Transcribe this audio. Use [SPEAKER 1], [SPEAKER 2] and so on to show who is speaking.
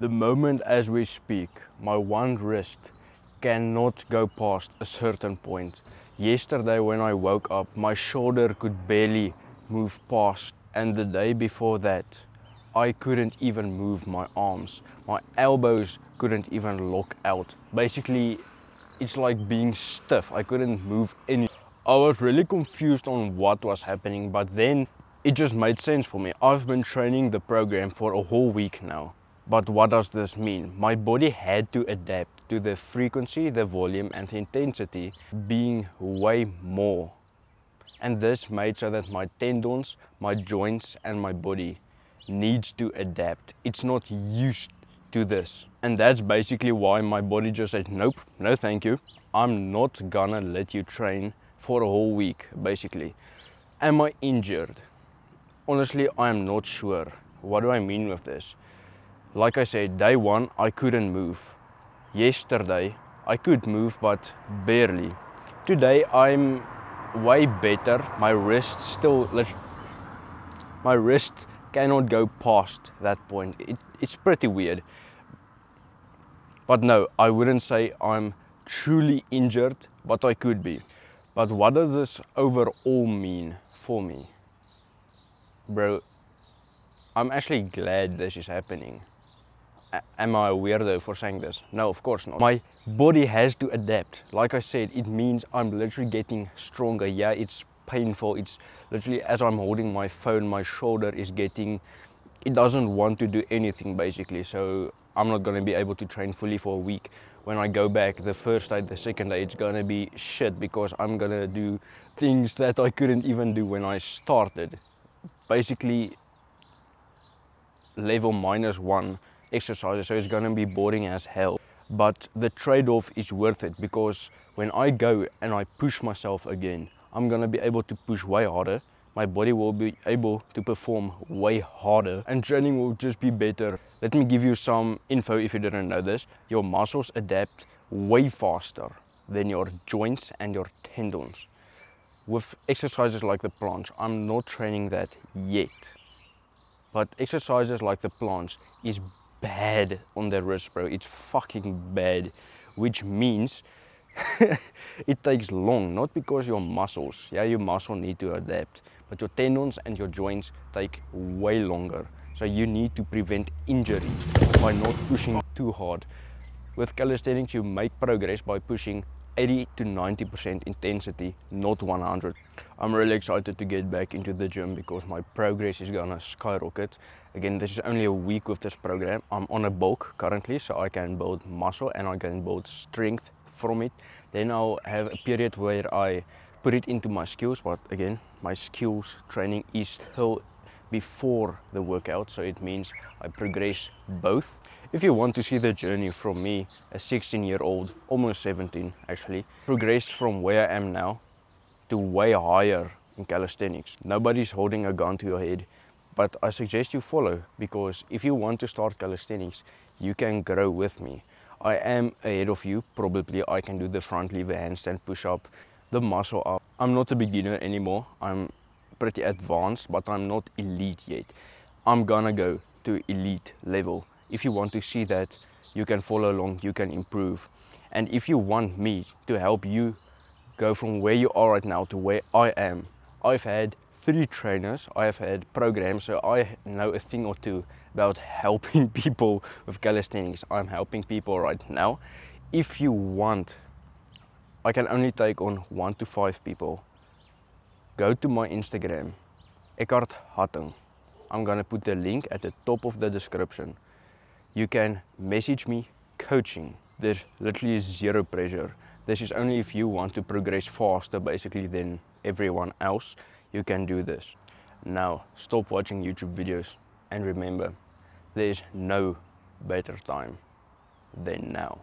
[SPEAKER 1] The moment as we speak, my one wrist cannot go past a certain point. Yesterday when I woke up, my shoulder could barely move past, and the day before that, I couldn't even move my arms. My elbows couldn't even lock out. Basically, it's like being stiff. I couldn't move any. I was really confused on what was happening, but then it just made sense for me. I've been training the program for a whole week now. But what does this mean? My body had to adapt to the frequency, the volume and the intensity being way more. And this made so that my tendons, my joints and my body needs to adapt. It's not used to this. And that's basically why my body just said, nope, no thank you. I'm not gonna let you train for a whole week, basically. Am I injured? Honestly, I am not sure. What do I mean with this? Like I said, day one, I couldn't move. Yesterday, I could move, but barely. Today, I'm way better. My wrist cannot go past that point. It's pretty weird. But no, I wouldn't say I'm truly injured, but I could be. But what does this overall mean for me? Bro, I'm actually glad this is happening. Am I a weirdo for saying this? No, of course not. My body has to adapt. Like I said, it means I'm literally getting stronger. Yeah, it's painful. It's literally as I'm holding my phone, my shoulder is getting, it doesn't want to do anything basically. So I'm not going to be able to train fully for a week. When I go back the first day, the second day, it's going to be shit because I'm going to do things that I couldn't even do when I started. Basically, level -1 exercises, so it's gonna be boring as hell. But the trade-off is worth it because when I go and I push myself again, I'm gonna be able to push way harder. My body will be able to perform way harder and training will just be better. Let me give you some info if you didn't know this. Your muscles adapt way faster than your joints and your tendons. With exercises like the planche, I'm not training that yet. But exercises like the planche is bad on the wrist, bro. It's fucking bad, which means it takes long, not because your muscles, yeah, your muscle need to adapt, but your tendons and your joints take way longer. So you need to prevent injury by not pushing too hard. With calisthenics, you make progress by pushing 80 to 90% intensity, not 100. I'm really excited to get back into the gym because my progress is gonna skyrocket. Again, this is only a week with this program. I'm on a bulk currently, so I can build muscle and I can build strength from it. Then I'll have a period where I put it into my skills, but again, my skills training is still before the workout, so it means I progress both. If you want to see the journey from me, a 16-year-old, almost 17 actually, progressed from where I am now to way higher in calisthenics. Nobody's holding a gun to your head, but I suggest you follow because if you want to start calisthenics, you can grow with me. I am ahead of you. Probably I can do the front lever handstand push up, the muscle up. I'm not a beginner anymore. I'm pretty advanced, but I'm not elite yet. I'm gonna go to elite level. If you want to see that, you can follow along, you can improve. And if you want me to help you go from where you are right now to where I am, I've had 3 trainers, I have had programs, so I know a thing or two about helping people with calisthenics. I'm helping people right now. If you want, I can only take on 1 to 5 people. Go to my Instagram, Eckhart Hatting. I'm gonna put the link at the top of the description. You can message me coaching. There's literally 0 pressure. This is only if you want to progress faster basically than everyone else, you can do this. Now stop watching YouTube videos and remember, there's no better time than now.